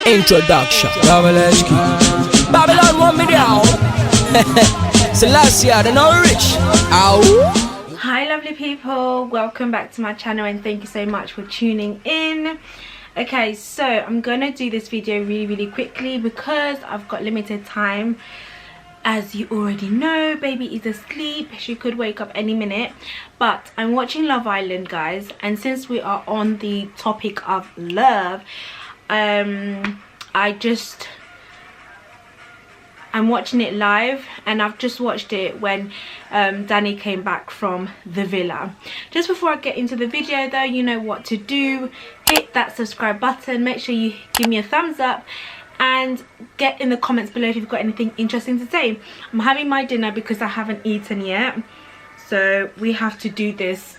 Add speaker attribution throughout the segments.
Speaker 1: Introduction. Lovelies. Babylon want me down. Celestia, the no rich. Ow.
Speaker 2: Hi lovely people, welcome back to my channel and thank you so much for tuning in. Okay, so I'm gonna do this video really quickly because I've got limited time. As you already know, baby is asleep. She could wake up any minute, but I'm watching Love Island, guys, and since we are on the topic of love, I'm watching it live, and I've just watched it when Danny came back from the villa. Just before I get into the video though, you know what to do. Hit that subscribe button, make sure you give me a thumbs up, and get in the comments below if you've got anything interesting to say. I'm having my dinner because I haven't eaten yet, so we have to do this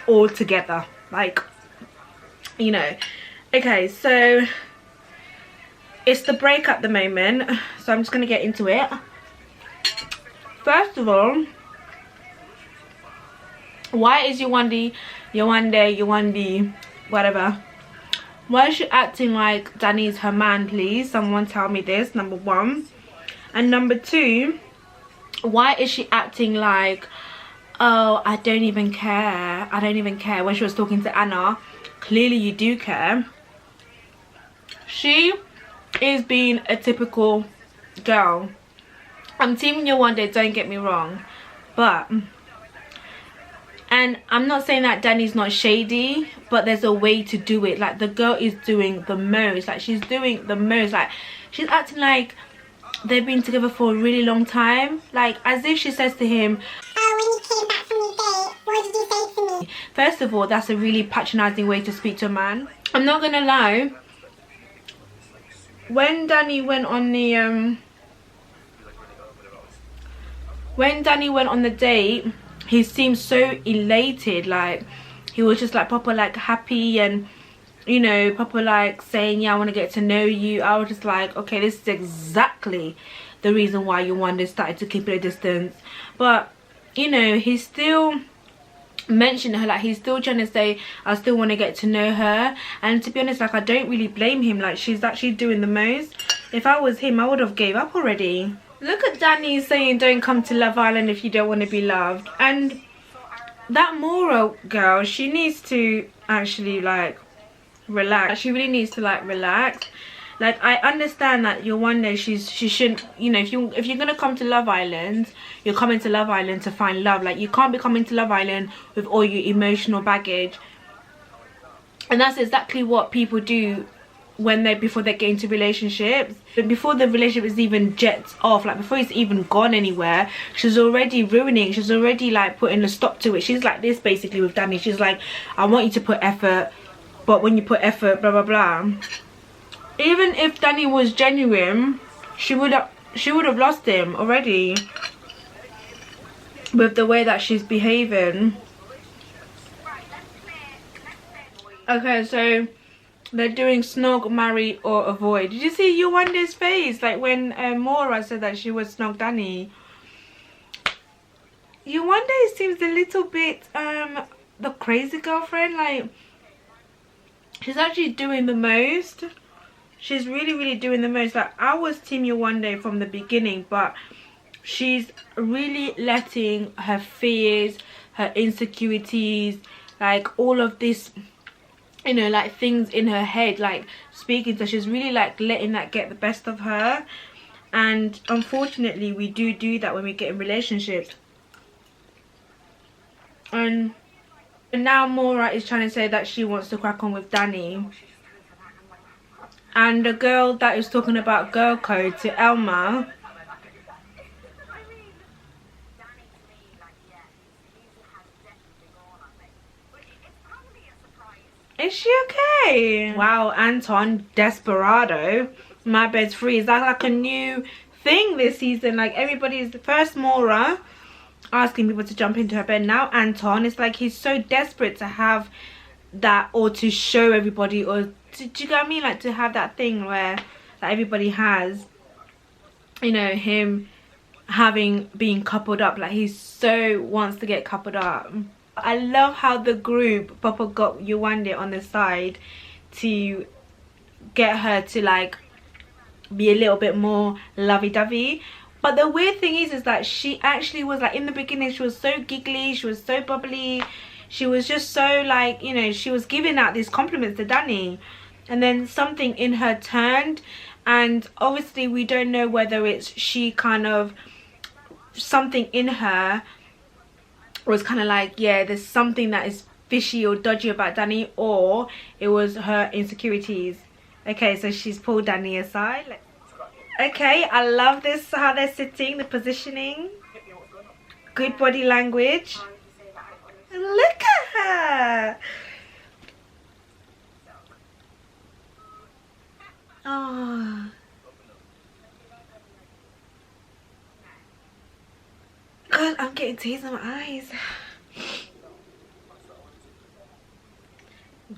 Speaker 2: all together, like, you know. Okay, so it's the break at the moment, so I'm just gonna get into it. First of all, why is Yawande, whatever, why is she acting like Danny's her man? Please, someone tell me this, number one. And number two, why is she acting like, oh, I don't even care, when she was talking to Anna? Clearly you do care. She is being a typical girl. I'm team Yawande, don't get me wrong, but, and I'm not saying that Danny's not shady, but there's a way to do it. Like, the girl is doing the most, like she's doing the most, like she's acting like they've been together for a really long time, like as if she says to him, oh, when you came back from your date, what did you say to me? First of all, that's a really patronizing way to speak to a man. I'm not gonna lie, when Danny went on the date, he seemed so elated, like he was just like proper like happy, and you know, proper like saying, yeah, I want to get to know you. I was just like, okay, this is exactly the reason why Yawande started to keep it a distance. But you know, he's still mentioned her, like he's still trying to say, I still want to get to know her. And to be honest, like I don't really blame him, like she's actually doing the most. If I was him, I would have gave up already. Look at Danny saying don't come to Love Island if you don't want to be loved. And that Mora girl, she needs to actually like relax. She really needs to like relax. Like, I understand that Yawande, she shouldn't, you know, if you're gonna come to Love Island, you're coming to Love Island to find love. Like, you can't be coming to Love Island with all your emotional baggage. And that's exactly what people do when before they get into relationships. But before the relationship is even jets off, like before it's even gone anywhere, she's already ruining, she's already like putting a stop to it. She's like this basically with Danny. She's like, I want you to put effort, but when you put effort, blah blah blah. Even if Danny was genuine, she would have lost him already with the way that she's behaving. Okay, so they're doing snog, marry or avoid. Did you see Yawande's face, like when Mora said that she would snog Danny? Yawande seems a little bit the crazy girlfriend. Like, she's actually doing the most. She's really doing the most. Like, I was team Yawande from the beginning, but she's really letting her fears, her insecurities, like all of this, you know, like things in her head, like speaking to her, she's really like letting that get the best of her. And unfortunately we do that when we get in relationships. And now Mora is trying to say that she wants to crack on with Danny. And the girl that is talking about girl code to Elma, is she okay? Wow, Anton, desperado. My bed's free. Is that like a new thing this season? Like, everybody's first Mora asking people to jump into her bed. Now Anton, it's like he's so desperate to have that, or to show everybody, or do you get what I mean? Like, to have that thing where that everybody has, you know, him being coupled up. Like, he so wants to get coupled up. I love how the group Papa got Yawande on the side to get her to like be a little bit more lovey-dovey. But the weird thing is that she actually was like, in the beginning she was so giggly, she was so bubbly, she was just so like, you know, she was giving out these compliments to Danny, and then something in her turned, and obviously we don't know whether it's she kind of, something in her was kind of like, yeah, there's something that is fishy or dodgy about Danny, or it was her insecurities. Okay, so she's pulled Danny aside. Okay, I love this, how they're sitting, the positioning, good body language. Look at her. Oh. God, I'm getting tears in my eyes.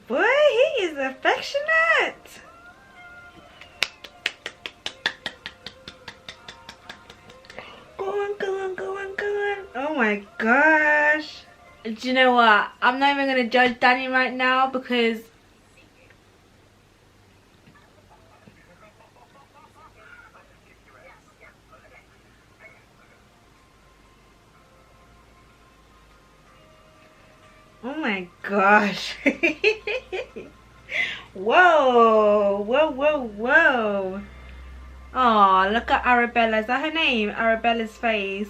Speaker 2: Boy, he is affectionate. Go on, go on, go on, go on. Oh my gosh. Do you know what? I'm not even going to judge Danny right now, because oh my gosh. Whoa, whoa, whoa, whoa. Oh, look at Arabella. Is that her name? Arabella's face.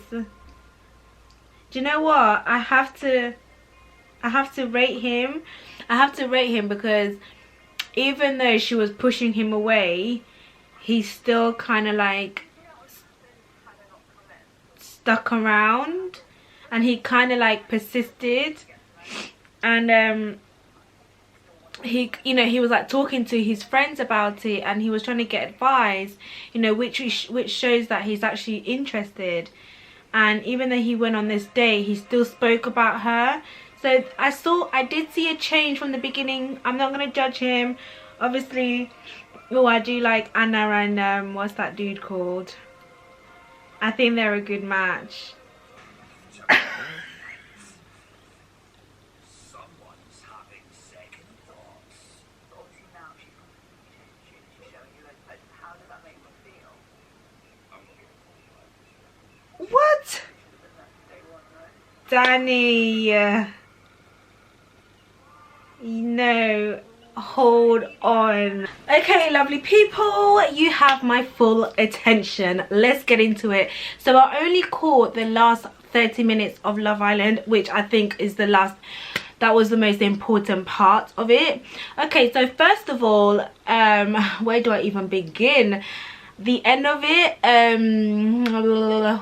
Speaker 2: Do you know what? I have to rate him. I have to rate him because even though she was pushing him away, he still kind of like stuck around, and he kind of like persisted, and he, you know, he was like talking to his friends about it, and he was trying to get advice, you know, which shows that he's actually interested. And even though he went on this date, he still spoke about her. So I did see a change from the beginning. I'm not gonna judge him, obviously. Oh, I do like Anna and what's that dude called? I think they're a good match. What? Danny, no, hold on. Okay, lovely people, you have my full attention. Let's get into it. So I only caught the last 30 minutes of Love Island, which I think is the last, that was the most important part of it. Okay, so first of all, where do I even begin? The end of it,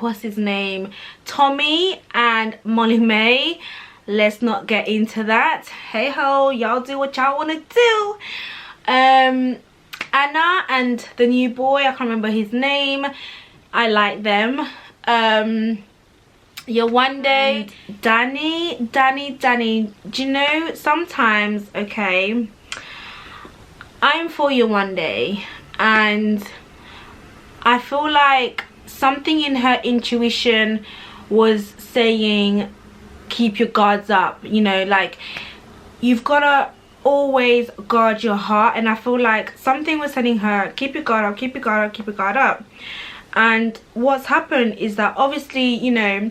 Speaker 2: what's his name, Tommy and Molly May. Let's not get into that. Hey ho, y'all do what y'all want to do. Anna and the new boy, I can't remember his name, I like them. Yawande, Danny, do you know, sometimes, okay, I'm for Yawande, and I feel like something in her intuition was saying keep your guards up, you know, like you've got to always guard your heart, and I feel like something was telling her keep your guard up, keep your guard up, keep your guard up. And what's happened is that obviously, you know,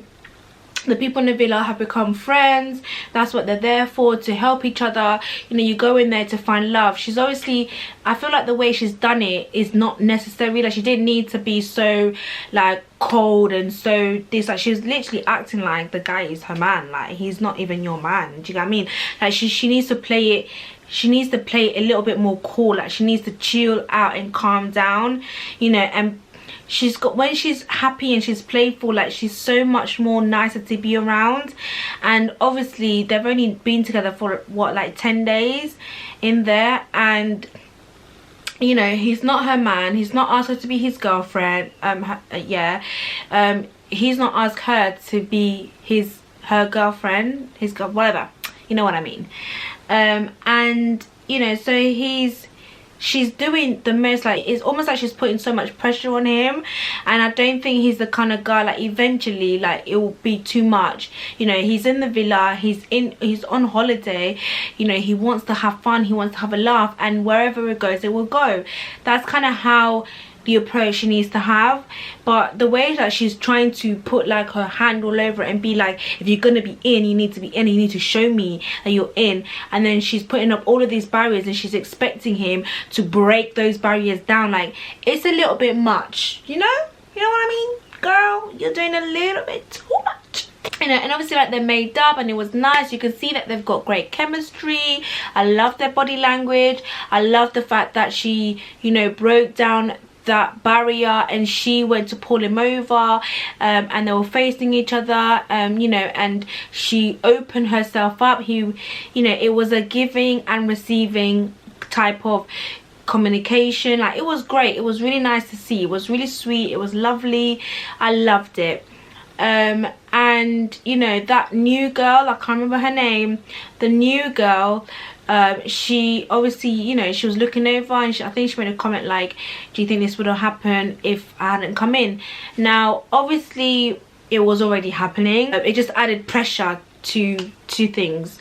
Speaker 2: the people in the villa have become friends. That's what they're there for, to help each other. You know, you go in there to find love. She's obviously, I feel like the way she's done it is not necessary. Like, she didn't need to be so like cold and so this, like she was literally acting like the guy is her man. Like, he's not even your man. Do you know what I mean? Like, she needs to play it, she needs to play it a little bit more cool. Like, she needs to chill out and calm down, you know. And she's got, when she's happy and she's playful, like she's so much more nicer to be around. And obviously they've only been together for what, like 10 days in there, and you know, he's not her man, he's not asked her to be his girlfriend. He's not asked her to be her girlfriend, his girl, whatever, you know what I mean. And you know, so she's doing the most, like it's almost like she's putting so much pressure on him, and I don't think he's the kind of guy, like eventually like it will be too much. You know, he's in the villa, he's on holiday, you know, he wants to have fun, he wants to have a laugh, and wherever it goes it will go. That's kind of how the approach she needs to have. But the way that she's trying to put like her hand all over it and be like, if you're gonna be in, you need to be in, you need to show me that you're in. And then she's putting up all of these barriers and she's expecting him to break those barriers down. Like, it's a little bit much, you know what I mean? Girl, you're doing a little bit too much. You know, and obviously like they made up and it was nice. You can see that they've got great chemistry. I love their body language. I love the fact that she, you know, broke down that barrier and she went to pull him over, and they were facing each other, you know, and she opened herself up. He, you know, it was a giving and receiving type of communication. Like, it was great. It was really nice to see. It was really sweet. It was lovely. I loved it. And you know, that new girl, I can't remember her name, the new girl, she obviously, you know, she was looking over and I think she made a comment like, do you think this would have happened if I hadn't come in? Now obviously it was already happening. It just added pressure to things,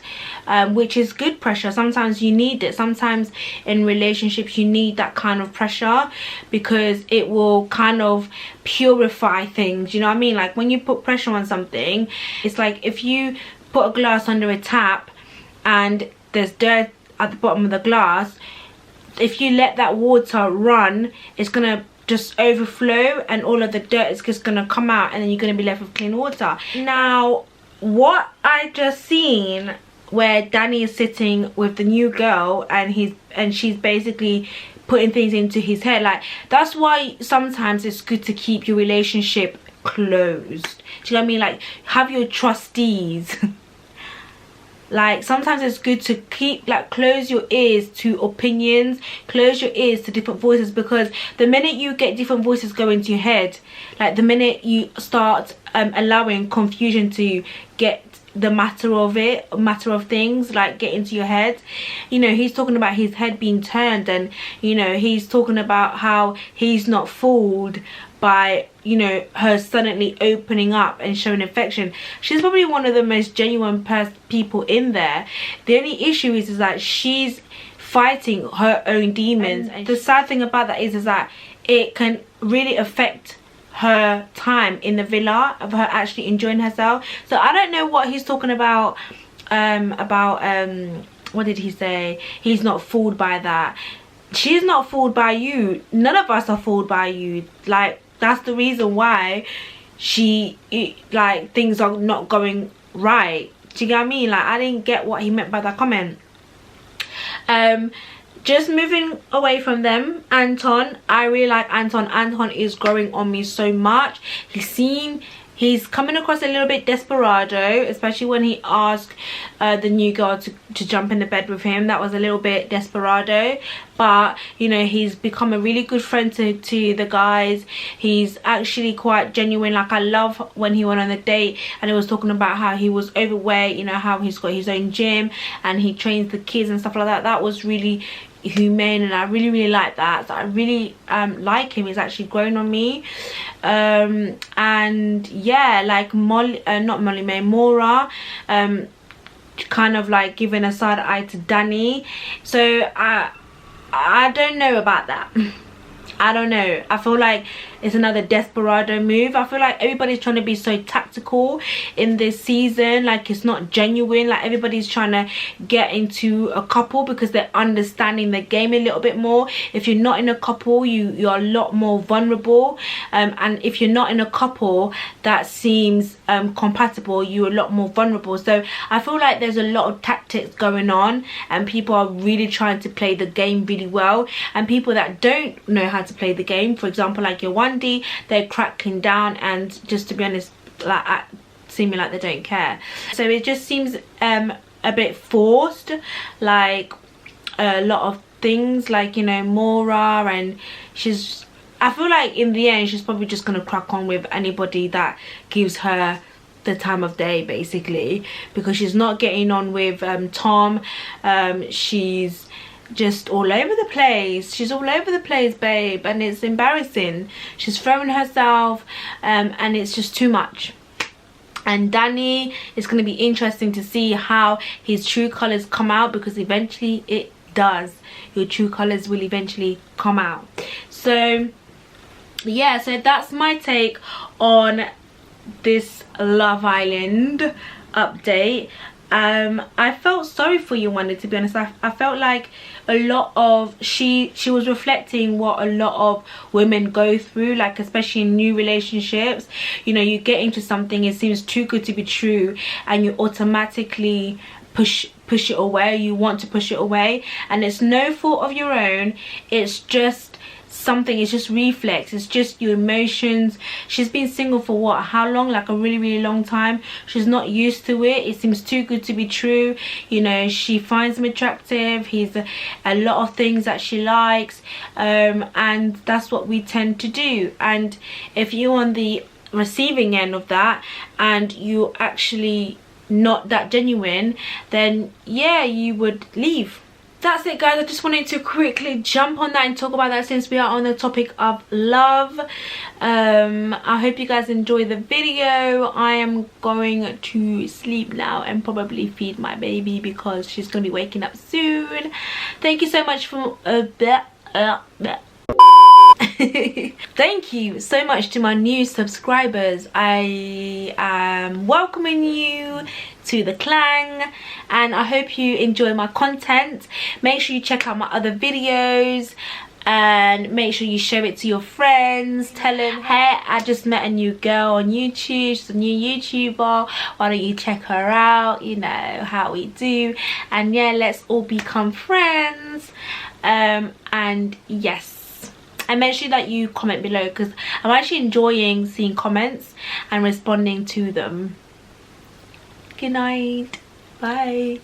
Speaker 2: which is good pressure. Sometimes you need it. Sometimes in relationships you need that kind of pressure because it will kind of purify things, you know what I mean? Like when you put pressure on something, it's like if you put a glass under a tap and there's dirt at the bottom of the glass, if you let that water run, it's gonna just overflow and all of the dirt is just gonna come out and then you're gonna be left with clean water. Now what I just seen where Danny is sitting with the new girl and she's basically putting things into his head, like that's why sometimes it's good to keep your relationship closed. Do you know what I mean? Like, have your trustees. Like sometimes it's good to keep, like, close your ears to opinions, close your ears to different voices, because the minute you get different voices go into your head, like the minute you start allowing confusion to get the matter of things, like get into your head, you know, he's talking about his head being turned and, you know, he's talking about how he's not fooled by, you know, her suddenly opening up and showing affection. She's probably one of the most genuine people in there. The only issue is that she's fighting her own demons, and the sad thing about that is that it can really affect her time in the villa, of her actually enjoying herself. So I don't know what he's talking about what did he say? He's not fooled by that. She's not fooled by you. None of us are fooled by you. Like, that's the reason why like things are not going right. Do you get what I mean? Like, I didn't get what he meant by that comment. Just moving away from them, Anton. I really like Anton. Anton is growing on me so much. He's coming across a little bit desperado, especially when he asked the new girl to jump in the bed with him. That was a little bit desperado, but you know, he's become a really good friend to the guys. He's actually quite genuine. Like, I love when he went on the date and he was talking about how he was overweight, you know, how he's got his own gym and he trains the kids and stuff like that. That was really humane and I really like that. So I really like him. He's actually grown on me. And yeah, like Mora kind of like giving a side eye to Danny. So I don't know about that. I don't know. I feel like it's another desperado move. I feel like everybody's trying to be so tactical in this season. Like, it's not genuine. Like, everybody's trying to get into a couple because they're understanding the game a little bit more. If you're not in a couple, you're a lot more vulnerable. And if you're not in a couple that seems compatible, you're a lot more vulnerable. So I feel like there's a lot of tactics going on and people are really trying to play the game really well. And people that don't know how to play the game, for example, like Yawande, they're cracking down and, just to be honest, like seeming like they don't care. So it just seems a bit forced, like a lot of things, like, you know, Mora, and I feel like in the end she's probably just gonna crack on with anybody that gives her the time of day, basically, because she's not getting on with Tom. She's just all over the place. She's all over the place, babe, and it's embarrassing. She's throwing herself and it's just too much. And Danny, it's going to be interesting to see how his true colors come out, because eventually it does. Your true colors will eventually come out. So yeah, so that's my take on this Love Island update. I felt sorry for Yawande, to be honest. I felt like a lot of she was reflecting what a lot of women go through, like especially in new relationships. You know, you get into something, it seems too good to be true, and you automatically push it away. You want to push it away, and it's no fault of your own. It's just something, it's just reflex, it's just your emotions. She's been single for what, how long? Like a really long time. She's not used to it. It seems too good to be true. You know, she finds him attractive, he's a lot of things that she likes, and that's what we tend to do. And if you're on the receiving end of that and you actually not that genuine, then yeah, you would leave. That's it, guys. I just wanted to quickly jump on that and talk about that since we are on the topic of love. I hope you guys enjoy the video. I am going to sleep now and probably feed my baby because she's going to be waking up soon. Thank you so much for thank you so much to my new subscribers. I am welcoming you to the clan, and I hope you enjoy my content. Make sure you check out my other videos and make sure you show it to your friends. Tell them, hey, I just met a new girl on YouTube, she's a new YouTuber, why don't you check her out? You know how we do. And yeah, let's all become friends. And yes, and make sure that you comment below because I'm actually enjoying seeing comments and responding to them. Good night. Bye.